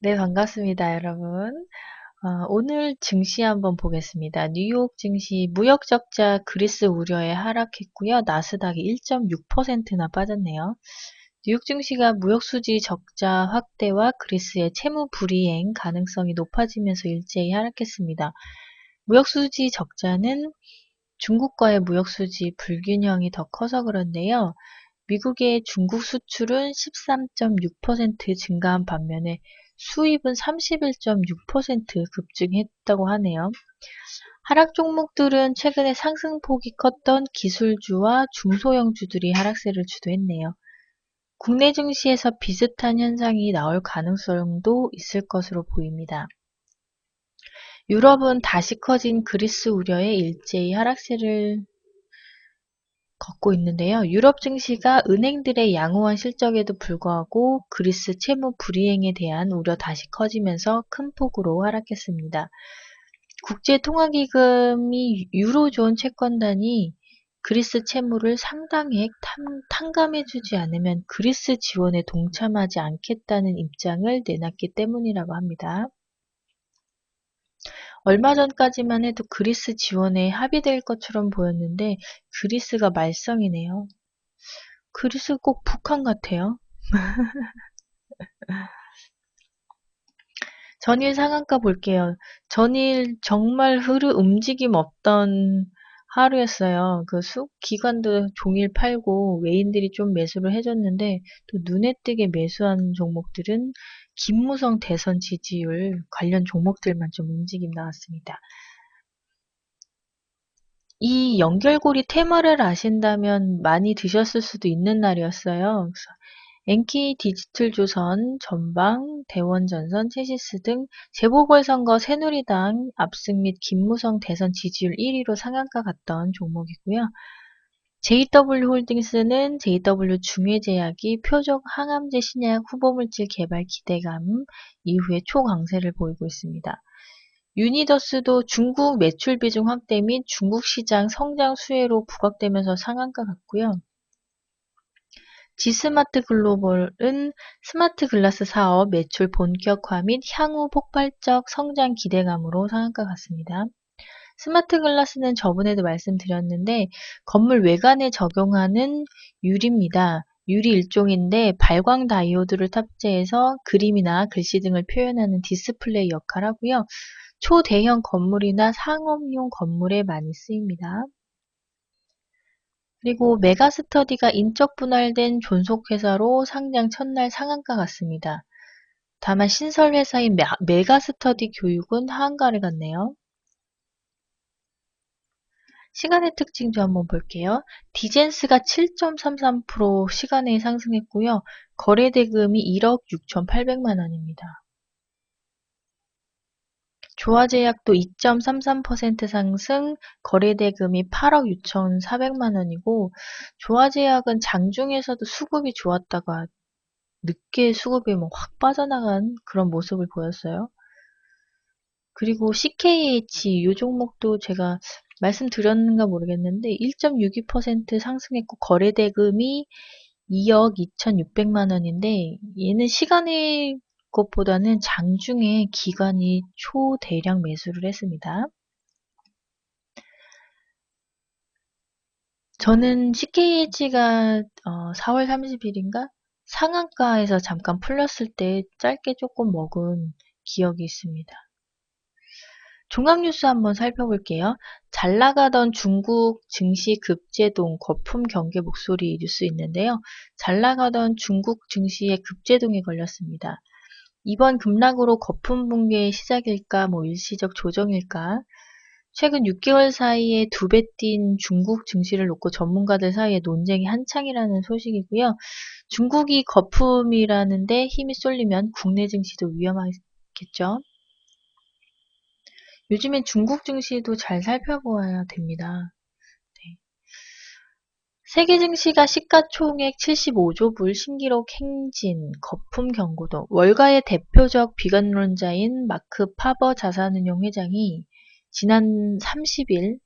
네, 반갑습니다, 여러분. 오늘 증시 한번 보겠습니다. 뉴욕 증시 무역 적자 그리스 우려에 하락했고요. 나스닥이 1.6%나 빠졌네요. 뉴욕 증시가 무역 수지 적자 확대와 그리스의 채무 불이행 가능성이 높아지면서 일제히 하락했습니다. 무역 수지 적자는 중국과의 무역 수지 불균형이 더 커서 그런데요. 미국의 중국 수출은 13.6% 증가한 반면에 수입은 31.6% 급증했다고 하네요. 하락 종목들은 최근에 상승폭이 컸던 기술주와 중소형주들이 하락세를 주도했네요. 국내 증시에서 비슷한 현상이 나올 가능성도 있을 것으로 보입니다. 유럽은 다시 커진 그리스 우려에 일제히 하락세를 걷고 있는데요. 유럽 증시가 은행들의 양호한 실적에도 불구하고 그리스 채무 불이행에 대한 우려 다시 커지면서 큰 폭으로 하락했습니다. 국제통화기금이 유로존 채권단이 그리스 채무를 상당액 탕감해주지 않으면 그리스 지원에 동참하지 않겠다는 입장을 내놨기 때문이라고 합니다. 얼마 전까지만 해도 그리스 지원에 합의될 것처럼 보였는데 그리스가 말썽이네요. 그리스 꼭 북한 같아요. 전일 상한가 볼게요. 전일 정말 움직임 없던 하루였어요. 기관도 종일 팔고 외인들이 좀 매수를 해줬는데 또 눈에 띄게 매수한 종목들은 김무성 대선 지지율 관련 종목들만 좀 움직임 나왔습니다. 이 연결고리 테마를 아신다면 많이 드셨을 수도 있는 날이었어요. 그래서 NK디지털조선, 전방, 대원전선, 체시스 등 재보궐선거 새누리당 압승 및 김무성 대선 지지율 1위로 상한가 갔던 종목이고요. JW홀딩스는 JW 중해제약이 표적 항암제 신약 후보물질 개발 기대감 이후에 초강세를 보이고 있습니다. 유니더스도 중국 매출 비중 확대 및 중국 시장 성장 수혜로 부각되면서 상한가 갔고요. 지스마트 글로벌은 스마트 글라스 사업 매출 본격화 및 향후 폭발적 성장 기대감으로 상한가 갔습니다. 스마트 글라스는 저번에도 말씀드렸는데 건물 외관에 적용하는 유리입니다. 유리 일종인데 발광 다이오드를 탑재해서 그림이나 글씨 등을 표현하는 디스플레이 역할을 하고요. 초대형 건물이나 상업용 건물에 많이 쓰입니다. 그리고 메가스터디가 인적 분할된 존속회사로 상장 첫날 상한가 갔습니다. 다만 신설회사인 메가스터디 교육은 하한가를 갔네요. 시간의 특징도 한번 볼게요. 디젠스가 7.33% 시간에 상승했고요. 거래대금이 1억 6,800만 원입니다. 조화제약도 2.33% 상승, 거래대금이 8억 6,400만 원이고 조화제약은 장중에서도 수급이 좋았다가 늦게 수급이 확 빠져나간 그런 모습을 보였어요. 그리고 CKH 이 종목도 제가 말씀드렸는가 모르겠는데 1.62% 상승했고 거래대금이 2억 2,600만 원인데 얘는 시간의 것보다는 장중에 기관이 초대량 매수를 했습니다. 저는 CKH가 4월 30일인가 상한가에서 잠깐 풀렸을 때 짧게 조금 먹은 기억이 있습니다. 종합뉴스 한번 살펴볼게요. 잘 나가던 중국 증시 급제동 거품 경계 목소리 뉴스 있는데요. 잘 나가던 중국 증시의 급제동에 걸렸습니다. 이번 급락으로 거품 붕괴의 시작일까, 일시적 조정일까? 최근 6개월 사이에 2배 뛴 중국 증시를 놓고 전문가들 사이에 논쟁이 한창이라는 소식이고요. 중국이 거품이라는데 힘이 쏠리면 국내 증시도 위험하겠죠. 요즘엔 중국 증시도 잘 살펴보아야 됩니다. 네. 세계 증시가 시가총액 75조 불 신기록 행진, 거품 경고도. 월가의 대표적 비관론자인 마크 파버 자산운용 회장이 지난 30일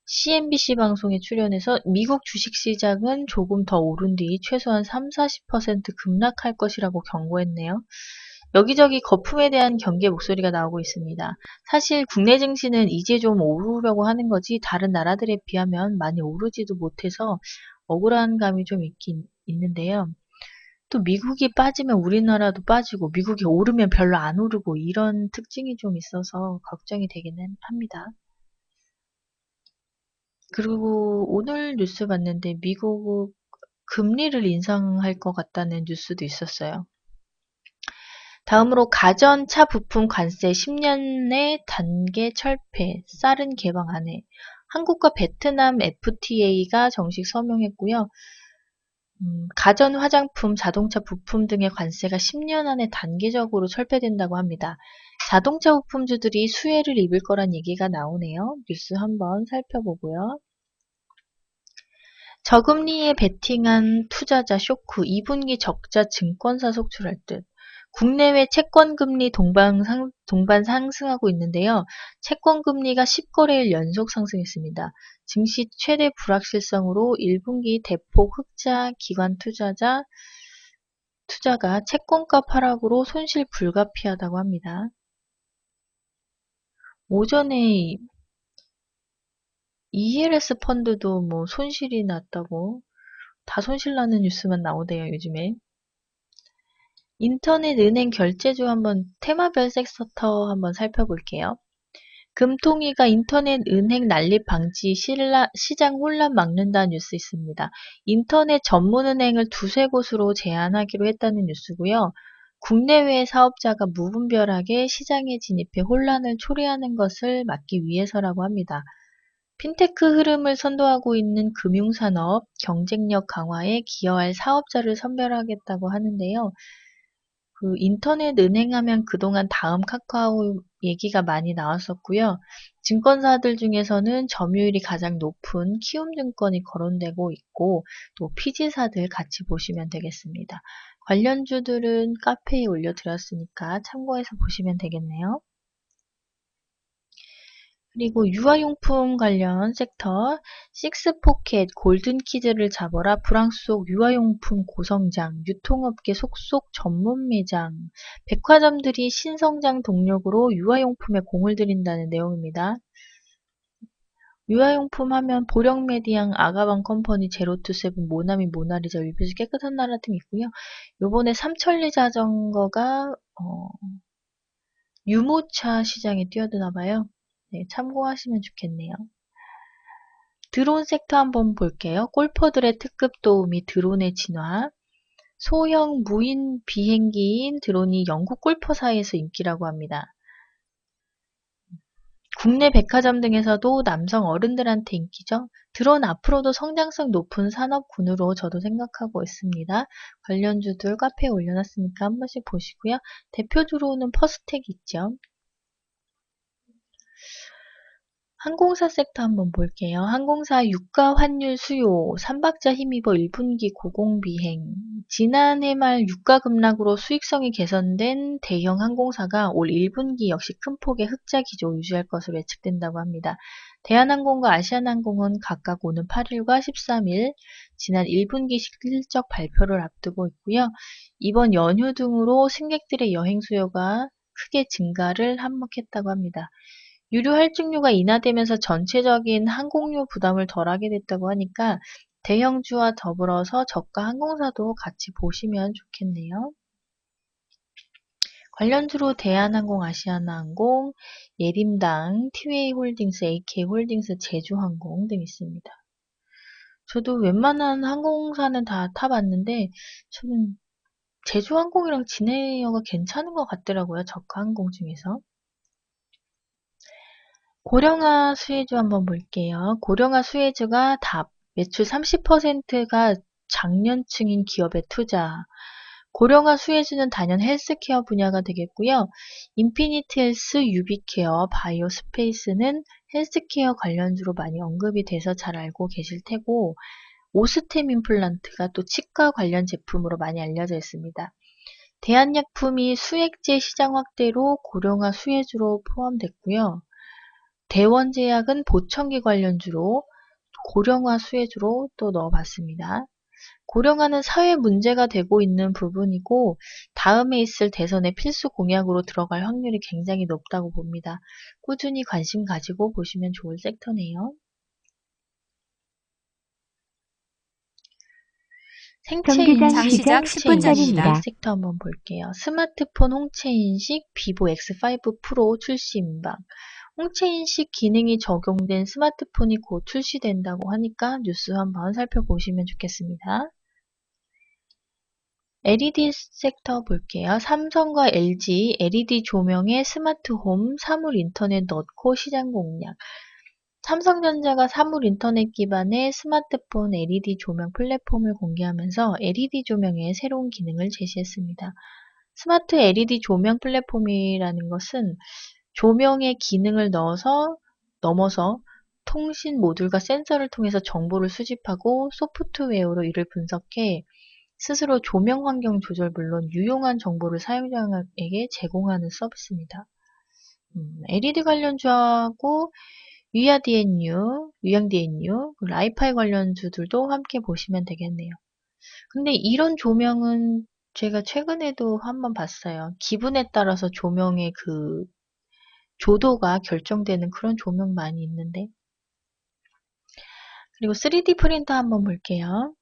CNBC 방송에 출연해서 미국 주식시장은 조금 더 오른 뒤 최소한 30-40% 급락할 것이라고 경고했네요. 여기저기 거품에 대한 경계 목소리가 나오고 있습니다. 사실 국내 증시는 이제 좀 오르려고 하는 거지 다른 나라들에 비하면 많이 오르지도 못해서 억울한 감이 좀 있긴 있는데요. 또 미국이 빠지면 우리나라도 빠지고 미국이 오르면 별로 안 오르고 이런 특징이 좀 있어서 걱정이 되기는 합니다. 그리고 오늘 뉴스 봤는데 미국 금리를 인상할 것 같다는 뉴스도 있었어요. 다음으로 가전차 부품 관세 10년의 단계 철폐, 쌀은 개방 안해. 한국과 베트남 FTA가 정식 서명했고요. 가전 화장품, 자동차 부품 등의 관세가 10년 안에 단계적으로 철폐된다고 합니다. 자동차 부품주들이 수혜를 입을 거란 얘기가 나오네요. 뉴스 한번 살펴보고요. 저금리에 베팅한 투자자 쇼크, 2분기 적자 증권사 속출할 듯. 국내외 채권금리 동반 상승하고 있는데요. 채권금리가 10거래일 연속 상승했습니다. 증시 최대 불확실성으로 1분기 대폭 흑자 기관 투자가 채권값 하락으로 손실 불가피하다고 합니다. 오전에 ELS 펀드도 뭐 손실이 났다고 다 손실 나는 뉴스만 나오대요, 요즘에. 인터넷 은행 결제주 한번 테마별 섹터 한번 살펴볼게요. 금통위가 인터넷 은행 난립 방지 시장 혼란 막는다는 뉴스 있습니다. 인터넷 전문 은행을 두세 곳으로 제한하기로 했다는 뉴스고요. 국내외 사업자가 무분별하게 시장에 진입해 혼란을 초래하는 것을 막기 위해서라고 합니다. 핀테크 흐름을 선도하고 있는 금융산업 경쟁력 강화에 기여할 사업자를 선별하겠다고 하는데요. 그 인터넷 은행하면 그동안 다음 카카오 얘기가 많이 나왔었고요. 증권사들 중에서는 점유율이 가장 높은 키움증권이 거론되고 있고 또 피지사들 같이 보시면 되겠습니다. 관련주들은 카페에 올려드렸으니까 참고해서 보시면 되겠네요. 그리고 유아용품 관련 섹터, 식스포켓, 골든키즈를 잡아라 프랑스 속 유아용품 고성장, 유통업계 속속 전문 매장, 백화점들이 신성장 동력으로 유아용품에 공을 들인다는 내용입니다. 유아용품 하면 보령메디앙, 아가방 컴퍼니, 제로투세븐, 모나미, 모나리자, 위뷰즈 깨끗한 나라 등 있고요. 요번에 삼천리 자전거가 유모차 시장에 뛰어드나 봐요. 네, 참고하시면 좋겠네요. 드론 섹터 한번 볼게요. 골퍼들의 특급 도우미 드론의 진화. 소형 무인 비행기인 드론이 영국 골퍼사이에서 인기라고 합니다. 국내 백화점 등에서도 남성 어른들한테 인기죠. 드론 앞으로도 성장성 높은 산업군으로 저도 생각하고 있습니다. 관련주들 카페에 올려놨으니까 한 번씩 보시고요. 대표주로는 퍼스텍 있죠. 항공사 섹터 한번 볼게요. 항공사 유가 환율 수요, 3박자 힘입어 1분기 고공비행. 지난해 말 유가 급락으로 수익성이 개선된 대형 항공사가 올 1분기 역시 큰 폭의 흑자 기조 유지할 것으로 예측된다고 합니다. 대한항공과 아시아나항공은 각각 오는 8일과 13일 지난 1분기 실적 발표를 앞두고 있고요. 이번 연휴 등으로 승객들의 여행 수요가 크게 증가를 한몫했다고 합니다. 유료 할증료가 인하되면서 전체적인 항공료 부담을 덜하게 됐다고 하니까 대형주와 더불어서 저가 항공사도 같이 보시면 좋겠네요. 관련주로 대한항공, 아시아나항공, 예림당, 티웨이홀딩스, AK홀딩스, 제주항공 등 있습니다. 저도 웬만한 항공사는 다 타봤는데 저는 제주항공이랑 진에어가 괜찮은 것 같더라고요. 저가 항공 중에서. 고령화 수혜주 한번 볼게요. 고령화 수혜주가 답, 매출 30%가 장년층인 기업에 투자. 고령화 수혜주는 단연 헬스케어 분야가 되겠고요. 인피니트 헬스, 유비케어, 바이오 스페이스는 헬스케어 관련주로 많이 언급이 돼서 잘 알고 계실 테고 오스템 임플란트가 또 치과 관련 제품으로 많이 알려져 있습니다. 대한약품이 수액제 시장 확대로 고령화 수혜주로 포함됐고요. 대원제약은 보청기 관련주로 고령화 수혜주로 또 넣어봤습니다. 고령화는 사회 문제가 되고 있는 부분이고 다음에 있을 대선의 필수 공약으로 들어갈 확률이 굉장히 높다고 봅니다. 꾸준히 관심 가지고 보시면 좋을 섹터네요. 경기장 생체인식, 시작 10분 전입니다. 섹터 한번 볼게요. 스마트폰 홍채인식 비보 X5 프로 출시 임박. 홍채인식 기능이 적용된 스마트폰이 곧 출시된다고 하니까 뉴스 한번 살펴보시면 좋겠습니다. LED 섹터 볼게요. 삼성과 LG LED 조명에 스마트홈, 사물 인터넷 넣고 시장 공략. 삼성전자가 사물 인터넷 기반의 스마트폰 LED 조명 플랫폼을 공개하면서 LED 조명의 새로운 기능을 제시했습니다. 스마트 LED 조명 플랫폼이라는 것은 조명의 기능을 넘어서 통신 모듈과 센서를 통해서 정보를 수집하고 소프트웨어로 이를 분석해 스스로 조명 환경 조절 물론 유용한 정보를 사용자에게 제공하는 서비스입니다. LED 관련주하고 유양 DNU, 라이파이 관련주들도 함께 보시면 되겠네요. 근데 이런 조명은 제가 최근에도 한번 봤어요. 기분에 따라서 조명의 그 조도가 결정되는 그런 조명 많이 있는데. 그리고 3D 프린터 한번 볼게요.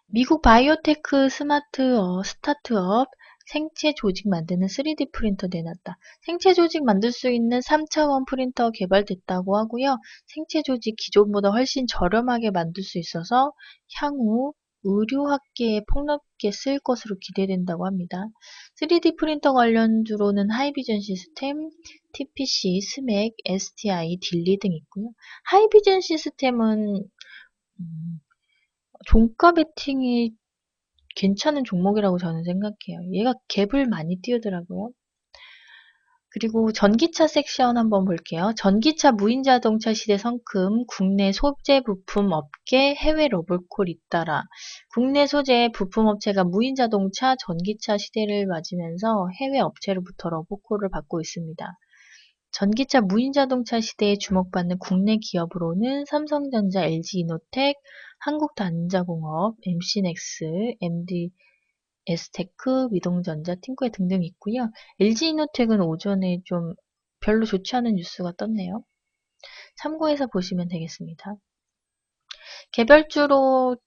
미국 바이오테크 스타트업 생체 조직 만드는 3D 프린터 내놨다. 생체 조직 만들 수 있는 3차원 프린터 개발됐다고 하고요. 생체 조직 기존보다 훨씬 저렴하게 만들 수 있어서 향후 의료학계에 폭넓게 쓰일 것으로 기대된다고 합니다. 3D 프린터 관련주로는 하이비전 시스템, TPC, 스맥, STI, 딜리 등 있고요. 하이비전 시스템은 종가 베팅이 괜찮은 종목이라고 저는 생각해요. 얘가 갭을 많이 띄우더라고요. 그리고 전기차 섹션 한번 볼게요. 전기차 무인자동차 시대 성큼 국내 소재 부품 업계 해외 러블콜 잇따라. 국내 소재 부품 업체가 무인자동차 전기차 시대를 맞으면서 해외 업체로부터 러블콜을 받고 있습니다. 전기차 무인자동차 시대에 주목받는 국내 기업으로는 삼성전자, LG이노텍, 한국단자공업, MC넥스, MDS테크, 미동전자, 팅코에 등등 있고요. LG이노텍은 오전에 좀 별로 좋지 않은 뉴스가 떴네요. 참고해서 보시면 되겠습니다. 개별주로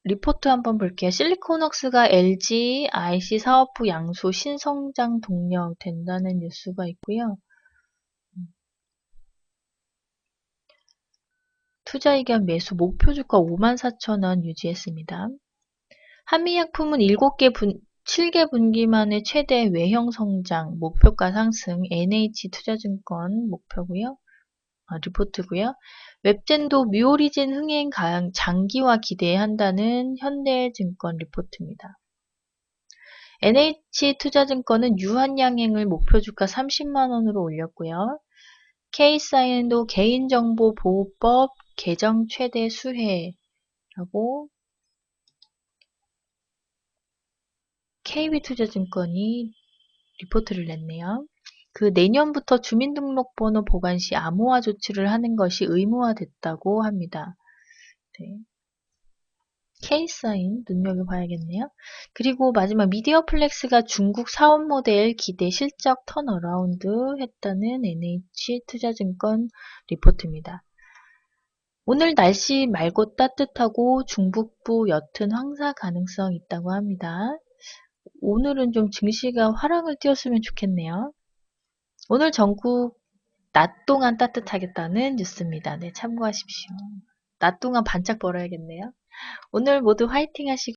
리포트 한번 볼게요. 실리콘웍스가 LG, IC 사업부 양수 신성장 동력 된다는 뉴스가 있고요. 투자의견 매수 목표 주가 54,000원 유지했습니다. 한미약품은 7개 분기 만에 최대 외형 성장, 목표가 상승, NH투자증권 목표고요. 리포트고요. 웹젠도 뮤오리진 흥행 장기화 기대한다는 현대증권 리포트입니다. NH투자증권은 유한양행을 목표 주가 30만원으로 올렸고요. K사인도 개인정보보호법 개정 최대 수혜라고 KB투자증권이 리포트를 냈네요. 그 내년부터 주민등록번호 보관 시 암호화 조치를 하는 것이 의무화됐다고 합니다. 네. K사인 눈여겨봐야겠네요. 그리고 마지막 미디어플렉스가 중국 사업 모델 기대 실적 턴어라운드 했다는 NH투자증권 리포트입니다. 오늘 날씨 맑고 따뜻하고 중북부 옅은 황사 가능성 있다고 합니다. 오늘은 좀 증시가 화랑을 띄웠으면 좋겠네요. 오늘 전국 낮 동안 따뜻하겠다는 뉴스입니다. 네, 참고하십시오. 낮 동안 반짝 벌어야겠네요. 오늘 모두 화이팅 하시고